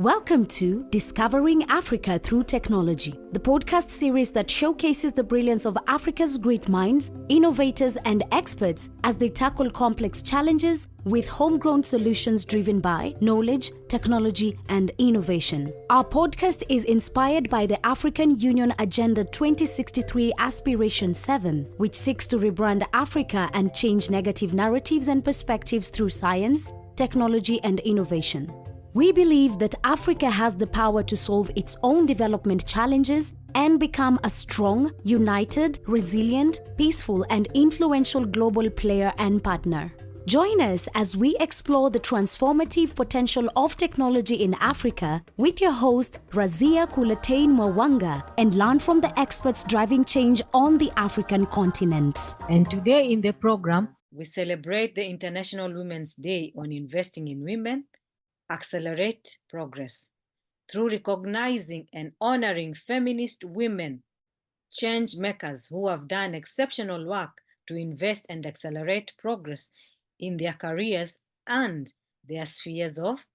Welcome to Discovering Africa Through Technology, the podcast series that showcases the brilliance of Africa's great minds, innovators, and experts as they tackle complex challenges with homegrown solutions driven by knowledge, technology, and innovation. Our podcast is inspired by the African Union Agenda 2063 Aspiration 7, which seeks to rebrand Africa and change negative narratives and perspectives through science, technology, and innovation. We believe that Africa has the power to solve its own development challenges and become a strong, united, resilient, peaceful, and influential global player and partner. Join us as we explore the transformative potential of technology in Africa with your host, Razia Kulatain Mwanga, and learn from the experts driving change on the African continent. And today in the program, we celebrate the International Women's Day on investing in women, accelerate progress through recognizing and honoring feminist women, change makers who have done exceptional work to invest and accelerate progress in their careers and their spheres of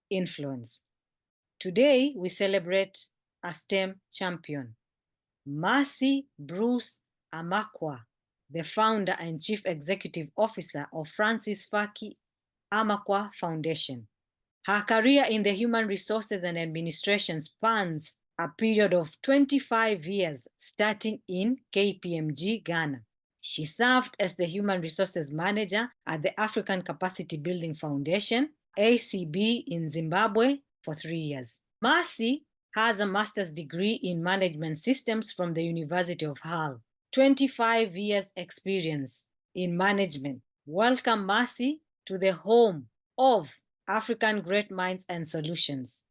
influence. Today, we celebrate a STEM champion, Mercy Bruce-Amanquah, the founder and chief executive officer of Francis Faki Amanquah Foundation. Her career in the human resources and administration spans a period of 25 years, starting in KPMG, Ghana. She served as the human resources manager at the African Capacity Building Foundation, ACB, in Zimbabwe for 3 years. Mercy has a master's degree in management systems from the University of Hull. 25 years experience in management. Welcome, Mercy, to the home of African Great Minds and Solutions.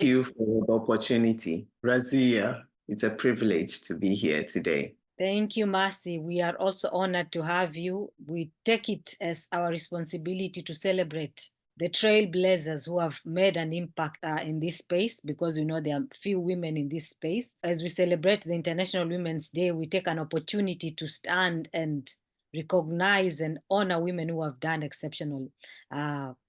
Thank you for the opportunity. Razia, it's a privilege to be here today. Thank you, Mercy. We are also honored to have you. We take it as our responsibility to celebrate the trailblazers who have made an impact in this space, because we know there are few women in this space. As we celebrate the International Women's Day, we take an opportunity to stand and recognize and honor women who have done exceptional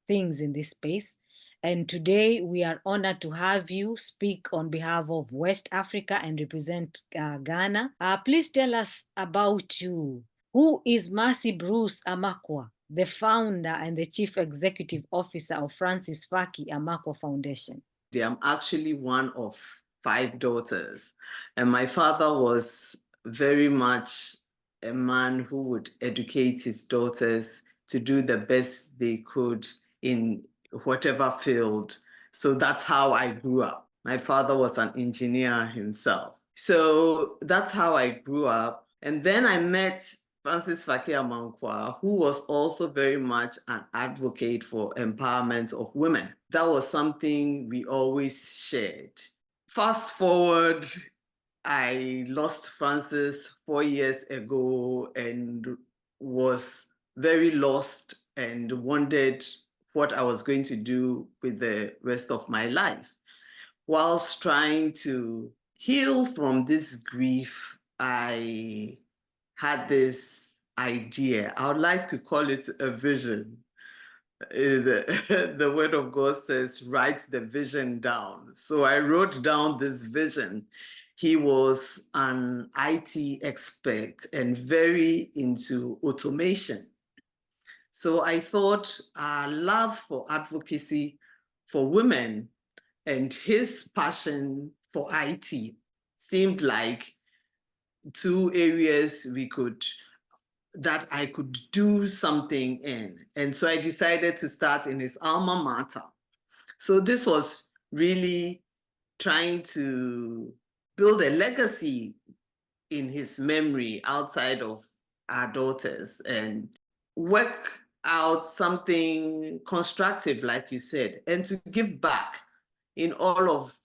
things in this space. And today we are honored to have you speak on behalf of West Africa and represent Ghana. Please tell us about you. Who is Mercy Bruce-Amanquah, the founder and the chief executive officer of Francis Faki Amanquah Foundation? I'm actually one of 5 daughters, and my father was very much a man who would educate his daughters to do the best they could in whatever field. So that's how I grew up. My father was an engineer himself. So that's how I grew up. And then I met Francis Faki Amanquah, who was also very much an advocate for empowerment of women. That was something we always shared. Fast forward, I lost Francis 4 years ago and was very lost and wondered what I was going to do with the rest of my life. Whilst trying to heal from this grief, I had this idea. I would like to call it a vision. The word of God says, write the vision down. So I wrote down this vision. He was an IT expert and very into automation. So I thought our love for advocacy for women and his passion for IT seemed like 2 areas that I could do something in. And so I decided to start in his alma mater. So this was really trying to build a legacy in his memory outside of our daughters and work out something constructive, like you said, and to give back. In all of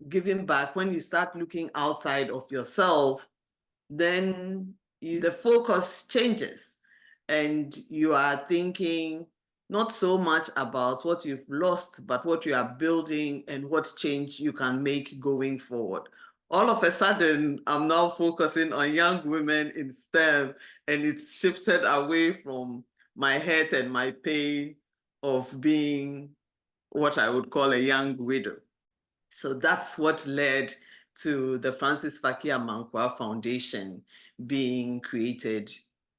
giving back, when you start looking outside of yourself, then the focus changes and you are thinking not so much about what you've lost, but what you are building and what change you can make going forward. All of a sudden, I'm now focusing on young women in STEM, and it's shifted away from my hurt and my pain of being what I would call a young widow. So that's what led to the Francis Faki Amanquah Foundation being created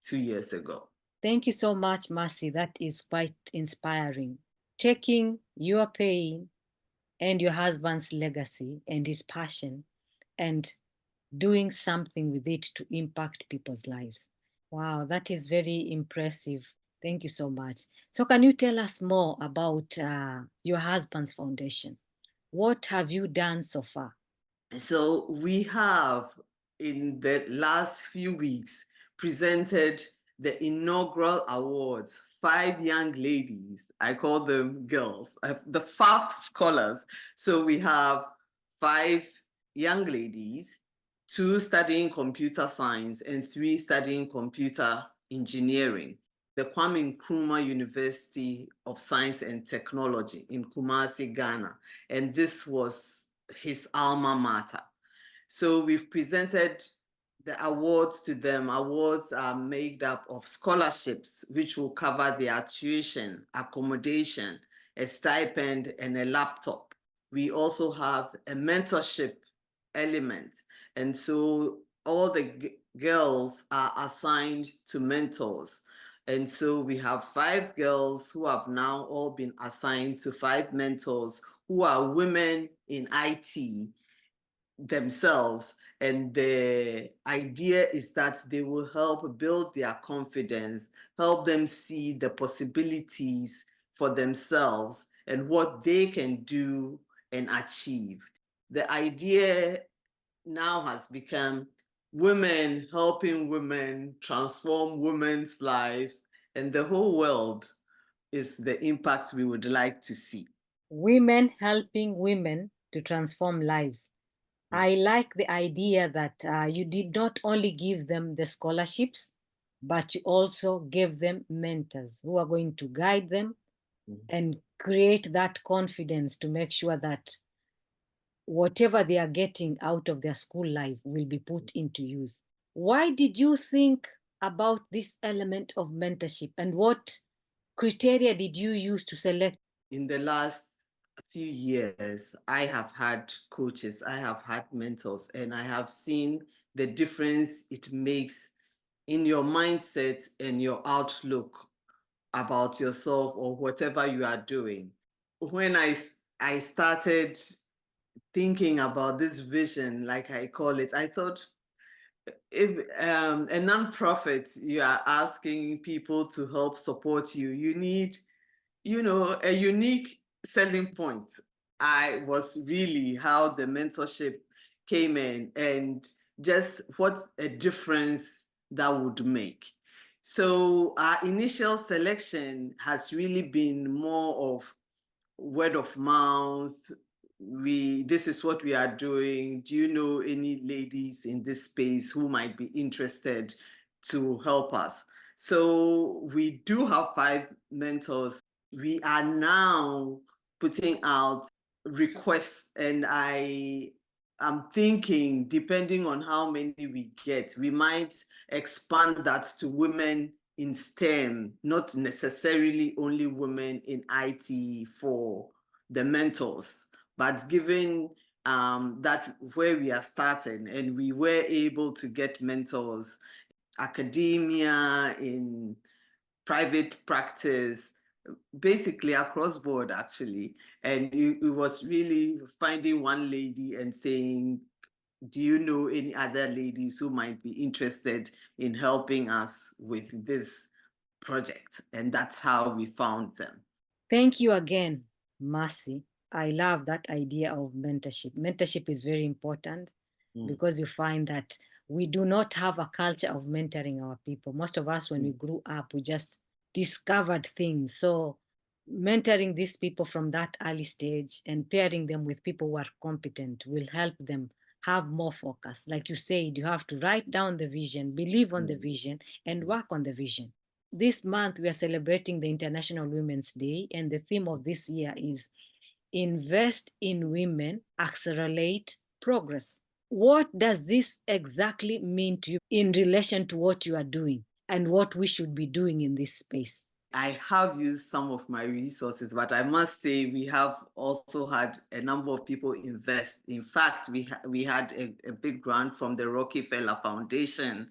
2 years ago. Thank you so much, Mercy. That is quite inspiring. Taking your pain and your husband's legacy and his passion and doing something with it to impact people's lives. Wow, that is very impressive. Thank you so much. So can you tell us more about your husband's foundation? What have you done so far? So we have, in the last few weeks, presented the inaugural awards. 5 young ladies, I call them girls, the FFAF scholars. So we have 5 young ladies, 2 studying computer science and 3 studying computer engineering. The Kwame Nkrumah University of Science and Technology in Kumasi, Ghana. And this was his alma mater. So we've presented the awards to them. Awards are made up of scholarships, which will cover their tuition, accommodation, a stipend, and a laptop. We also have a mentorship element. And so all the girls are assigned to mentors. And so we have 5 girls who have now all been assigned to 5 mentors who are women in IT themselves. And the idea is that they will help build their confidence, help them see the possibilities for themselves and what they can do and achieve. The idea now has become women helping women transform women's lives, and the whole world is the impact we would like to see. Women helping women to transform lives. I like the idea that you did not only give them the scholarships, but you also gave them mentors who are going to guide them and create that confidence to make sure that whatever they are getting out of their school life will be put into use. Why did you think about this element of mentorship, and what criteria did you use to select? In the last few years, I have had coaches, I have had mentors, and I have seen the difference it makes in your mindset and your outlook about yourself or whatever you are doing. When I started thinking about this vision, like I call it, I thought, if a nonprofit, you are asking people to help support you, you need, a unique selling point. I was really how the mentorship came in and just what a difference that would make. So our initial selection has really been more of word of mouth. This is what we are doing. Do you know any ladies in this space who might be interested to help us? So we do have 5 mentors. We are now putting out requests, and I am thinking, depending on how many we get, we might expand that to women in STEM, not necessarily only women in IT for the mentors, but given that where we are starting, and we were able to get mentors, academia, in private practice, basically across board actually. And it was really finding one lady and saying, do you know any other ladies who might be interested in helping us with this project? And that's how we found them. Thank you again, Mercy. I love that idea of mentorship. Mentorship is very important because you find that we do not have a culture of mentoring our people. Most of us, when we grew up, we just discovered things. So mentoring these people from that early stage and pairing them with people who are competent will help them have more focus. Like you said, you have to write down the vision, believe on the vision, and work on the vision. This month, we are celebrating the International Women's Day, and the theme of this year is Invest in Women, Accelerate Progress. What does this exactly mean to you in relation to what you are doing and what we should be doing in this space? I have used some of my resources, but I must say we have also had a number of people invest. In fact, we had a big grant from the Rockefeller Foundation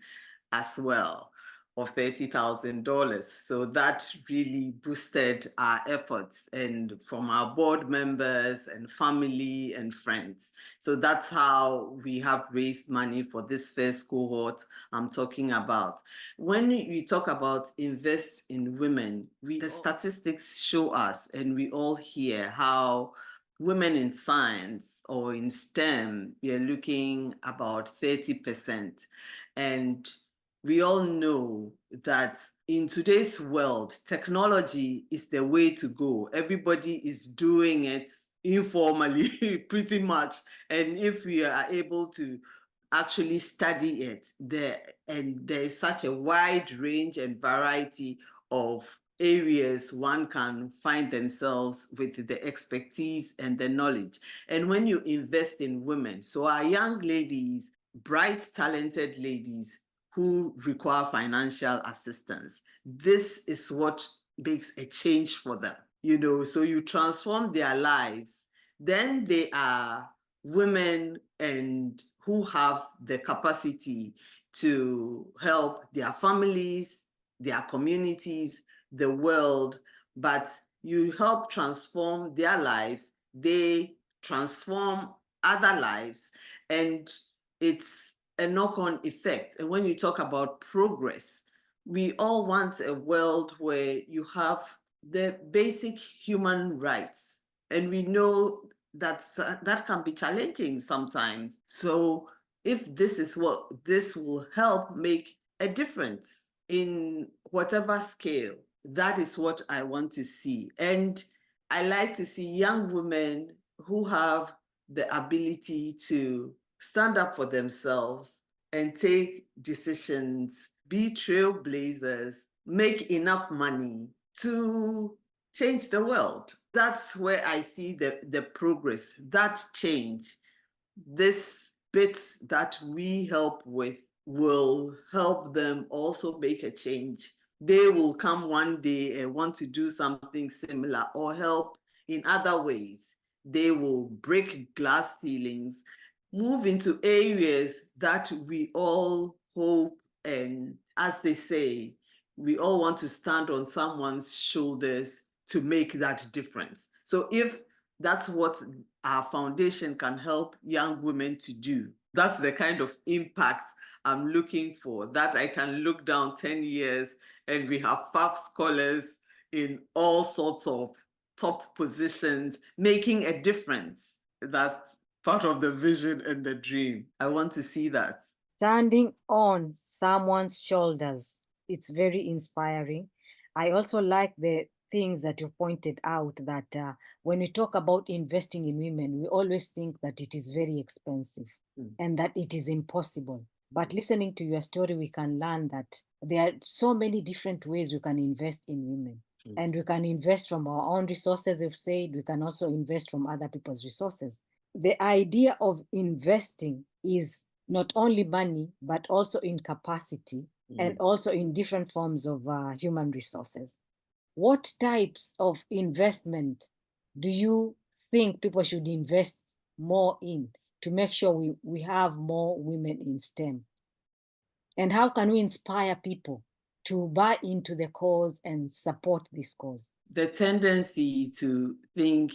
as well of $30,000. So that really boosted our efforts, and from our board members and family and friends. So that's how we have raised money for this first cohort I'm talking about. When we talk about invest in women, the statistics show us, and we all hear how women in science or in STEM, we are looking about 30%. And we all know that in today's world, technology is the way to go. Everybody is doing it informally, pretty much. And if we are able to actually study it, there is such a wide range and variety of areas one can find themselves with the expertise and the knowledge. And when you invest in women, so our young ladies, bright, talented ladies who require financial assistance, this is what makes a change for them. So you transform their lives. Then they are women and who have the capacity to help their families, their communities, the world, but you help transform their lives, they transform other lives, and it's a knock-on effect. And when you talk about progress, we all want a world where you have the basic human rights. And we know that that can be challenging sometimes. So if this is what this will help make a difference in whatever scale, that is what I want to see. And I like to see young women who have the ability to stand up for themselves and take decisions, be trailblazers, make enough money to change the world. That's where I see the progress, that change. This bits that we help with will help them also make a change. They will come one day and want to do something similar or help in other ways. They will break glass ceilings, move into areas that we all hope, and as they say, we all want to stand on someone's shoulders to make that difference. So if that's what our foundation can help young women to do, that's the kind of impact I'm looking for, that I can look down 10 years and we have FFAF scholars in all sorts of top positions making a difference. That's part of the vision and the dream. I want to see that. Standing on someone's shoulders, it's very inspiring. I also like the things that you pointed out, that when we talk about investing in women, we always think that it is very expensive and that it is impossible. But listening to your story, we can learn that there are so many different ways we can invest in women. And we can invest from our own resources, we've said. We can also invest from other people's resources. The idea of investing is not only money, but also in capacity and also in different forms of human resources. What types of investment do you think people should invest more in to make sure we have more women in STEM? And how can we inspire people to buy into the cause and support this cause? The tendency to think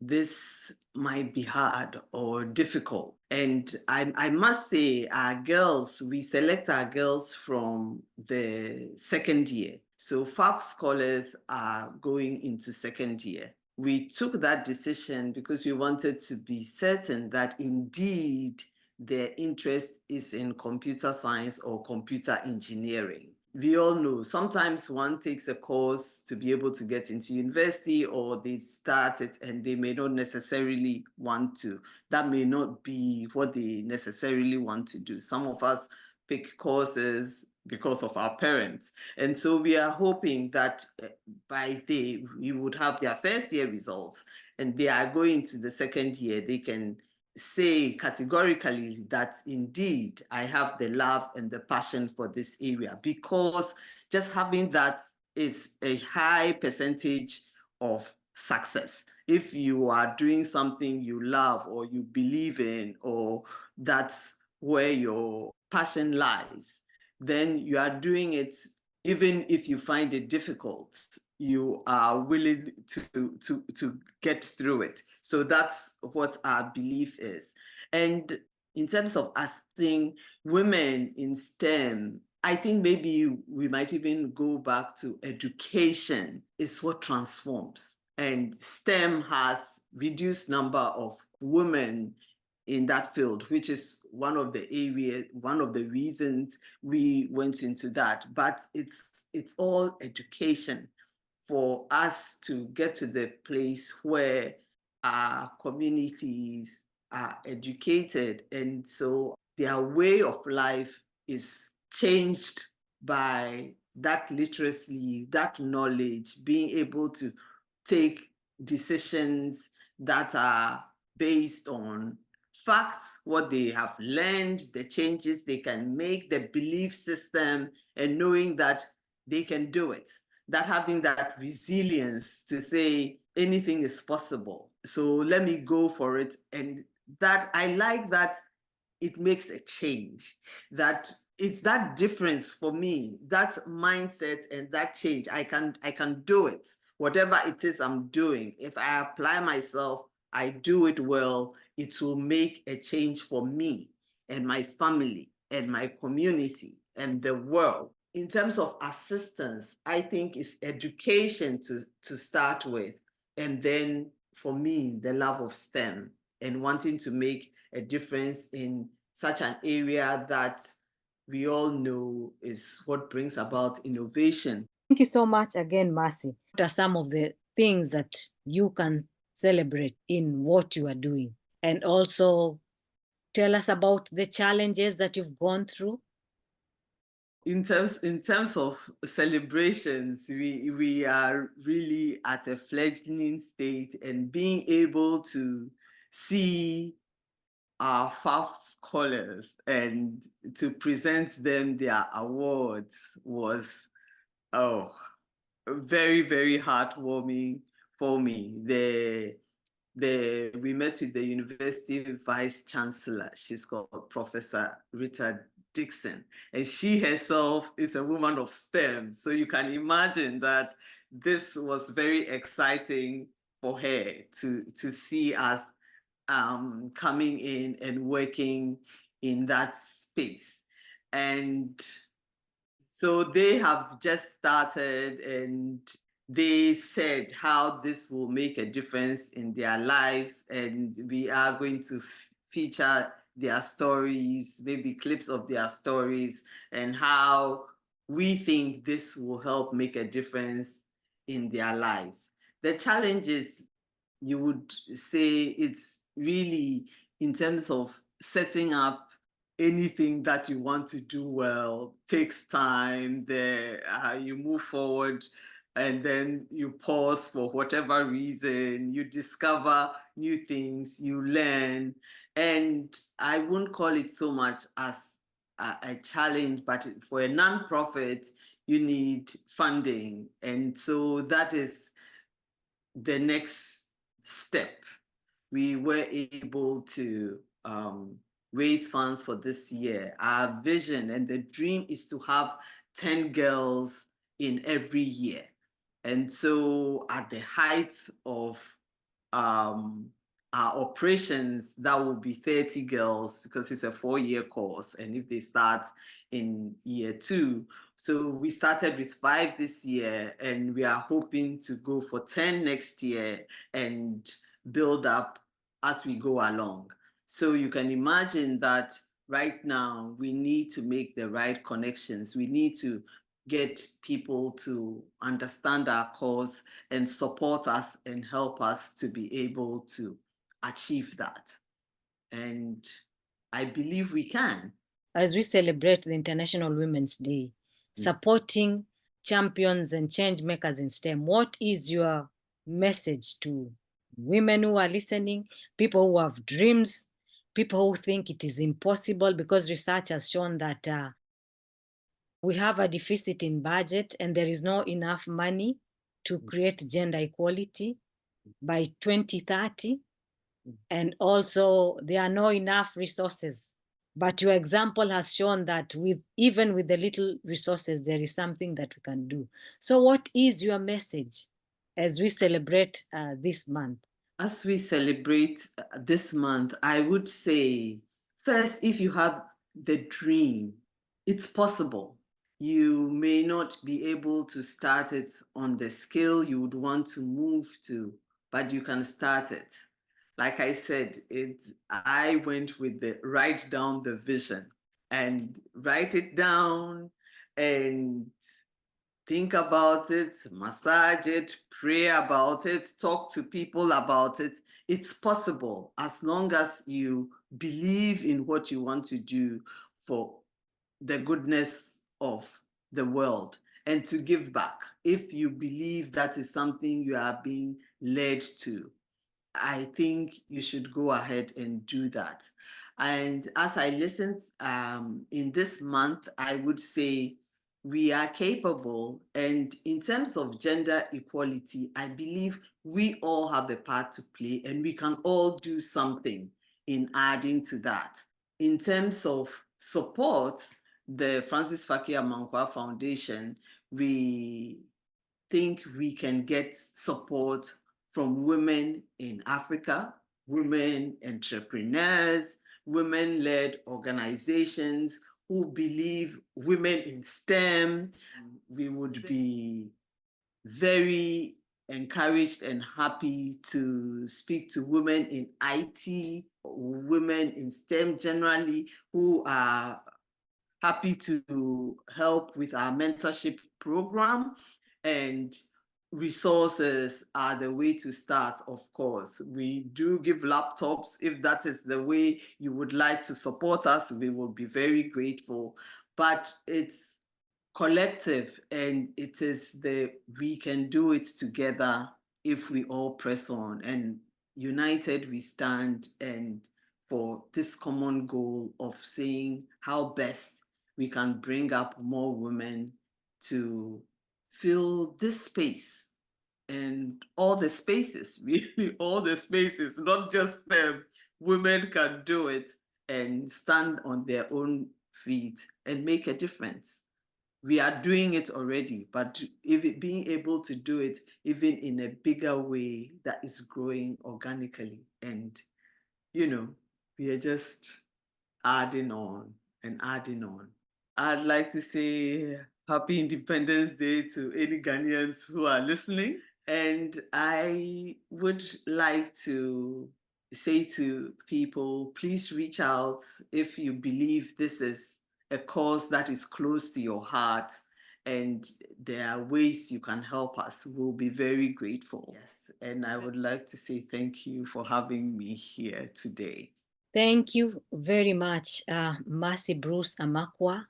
this might be hard or difficult. And I must say, our girls, we select our girls from the second year. So FFAF scholars are going into second year. We took that decision because we wanted to be certain that indeed their interest is in computer science or computer engineering. We all know sometimes one takes a course to be able to get into university, or they start it and they may not necessarily want to. That may not be what they necessarily want to do. Some of us pick courses because of our parents. And so we are hoping that by we would have their first year results and they are going to the second year, they can say categorically that indeed I have the love and the passion for this area, because just having that is a high percentage of success. If you are doing something you love or you believe in, or that's where your passion lies, then you are doing it. Even if you find it difficult, you are willing to get through it. So that's what our belief is. And in terms of assisting women in STEM, I think maybe we might even go back to education is what transforms. And STEM has reduced number of women in that field, which is one of the areas, one of the reasons we went into that. But it's all education for us to get to the place where our communities are educated. And so their way of life is changed by that literacy, that knowledge, being able to take decisions that are based on facts, what they have learned, the changes they can make, the belief system, and knowing that they can do it. That having that resilience to say anything is possible. So let me go for it. And that I like that it makes a change, that it's that difference for me, that mindset and that change. I can do it. Whatever it is I'm doing, if I apply myself, I do it well, it will make a change for me and my family and my community and the world. In terms of assistance, I think it's education to start with. And then for me, the love of STEM and wanting to make a difference in such an area that we all know is what brings about innovation. Thank you so much again, Mercy. What are some of the things that you can celebrate in what you are doing? And also tell us about the challenges that you've gone through. In terms of celebrations, we are really at a fledgling state, and being able to see our FFAF scholars and to present them their awards was very, very heartwarming for me. We met with the university vice chancellor. She's called Professor Rita Dixon, and she herself is a woman of STEM. So you can imagine that this was very exciting for her to see us coming in and working in that space. And so they have just started, and they said how this will make a difference in their lives, and we are going to feature their stories, maybe clips of their stories, and how we think this will help make a difference in their lives. The challenge is, you would say, it's really in terms of setting up anything that you want to do well takes time. You move forward and then you pause for whatever reason, you discover new things, you learn. And I wouldn't call it so much as a challenge, but for a nonprofit, you need funding. And so that is the next step. We were able to raise funds for this year. Our vision and the dream is to have 10 girls in every year. And so at the height of our operations, that will be 30 girls, because it's a 4-year course. And if they start in year 2, so we started with 5 this year, and we are hoping to go for 10 next year and build up as we go along. So you can imagine that right now we need to make the right connections. We need to get people to understand our cause and support us and help us to be able to achieve that. And I believe we can. As we celebrate the International Women's Day, supporting champions and change makers in STEM, what is your message to women who are listening, people who have dreams, people who think it is impossible? Because research has shown that We have a deficit in budget and there is not enough money to create gender equality by 2030. And also there are not enough resources. But your example has shown that even with the little resources, there is something that we can do. So what is your message as we celebrate this month? As we celebrate this month, I would say, first, if you have the dream, it's possible. You may not be able to start it on the scale you would want to move to, but you can start it. Like I said, I went with write down the vision and write it down and think about it, massage it, pray about it, talk to people about it. It's possible as long as you believe in what you want to do for the goodness of the world and to give back. If you believe that is something you are being led to, I think you should go ahead and do that. And as I listened in this month, I would say we are capable. And in terms of gender equality, I believe we all have a part to play and we can all do something in adding to that. In terms of support, the Francis Faki Amanquah Foundation, we think we can get support from women in Africa, women entrepreneurs, women-led organizations who believe women in STEM. We would be very encouraged and happy to speak to women in IT, women in STEM generally, who are happy to help with our mentorship program. And resources are the way to start, of course. We do give laptops. If that is the way you would like to support us, we will be very grateful. But it's collective and we can do it together if we all press on. And united we stand, and for this common goal of seeing how best we can bring up more women to fill this space and all the spaces, really all the spaces, not just them. Women can do it and stand on their own feet and make a difference. We are doing it already, but being able to do it even in a bigger way that is growing organically. And, we are just adding on and adding on. I'd like to say Happy Independence Day to any Ghanaians who are listening. And I would like to say to people, please reach out if you believe this is a cause that is close to your heart and there are ways you can help us. We'll be very grateful. Yes. And I would like to say thank you for having me here today. Thank you very much, Mercy Bruce-Amanquah,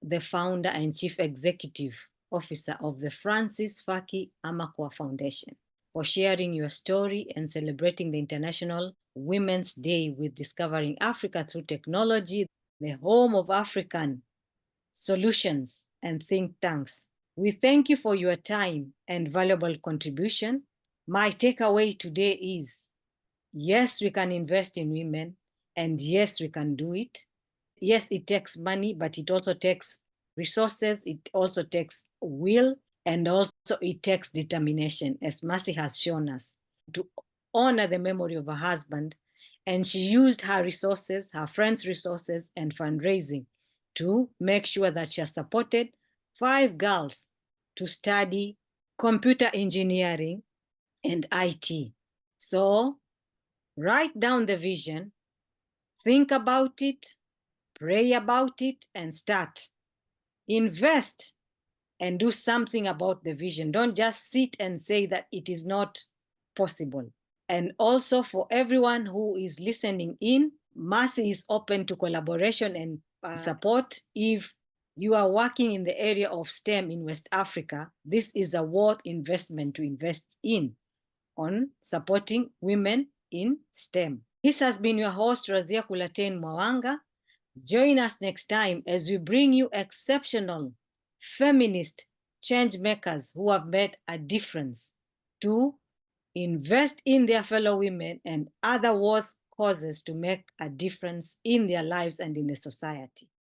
the founder and chief executive officer of the Francis Faki Amanquah Foundation, for sharing your story and celebrating the International Women's Day with Discovering Africa Through Technology, the home of African solutions and think tanks. We thank you for your time and valuable contribution. My takeaway today is, yes, we can invest in women, and yes, we can do it. Yes, it takes money, but it also takes resources. It also takes will, and also it takes determination, as Mercy has shown us, to honor the memory of her husband. And she used her resources, her friends' resources, and fundraising to make sure that she has supported 5 girls to study computer engineering and IT. So write down the vision, think about it, pray about it, and start. Invest and do something about the vision. Don't just sit and say that it is not possible. And also for everyone who is listening in, Mercy is open to collaboration and support. If you are working in the area of STEM in West Africa, this is a worth investment to invest in, on supporting women in STEM. This has been your host, Razia Kulaten Mwawanga. Join us next time as we bring you exceptional feminist change makers who have made a difference to invest in their fellow women and other worth causes to make a difference in their lives and in the society.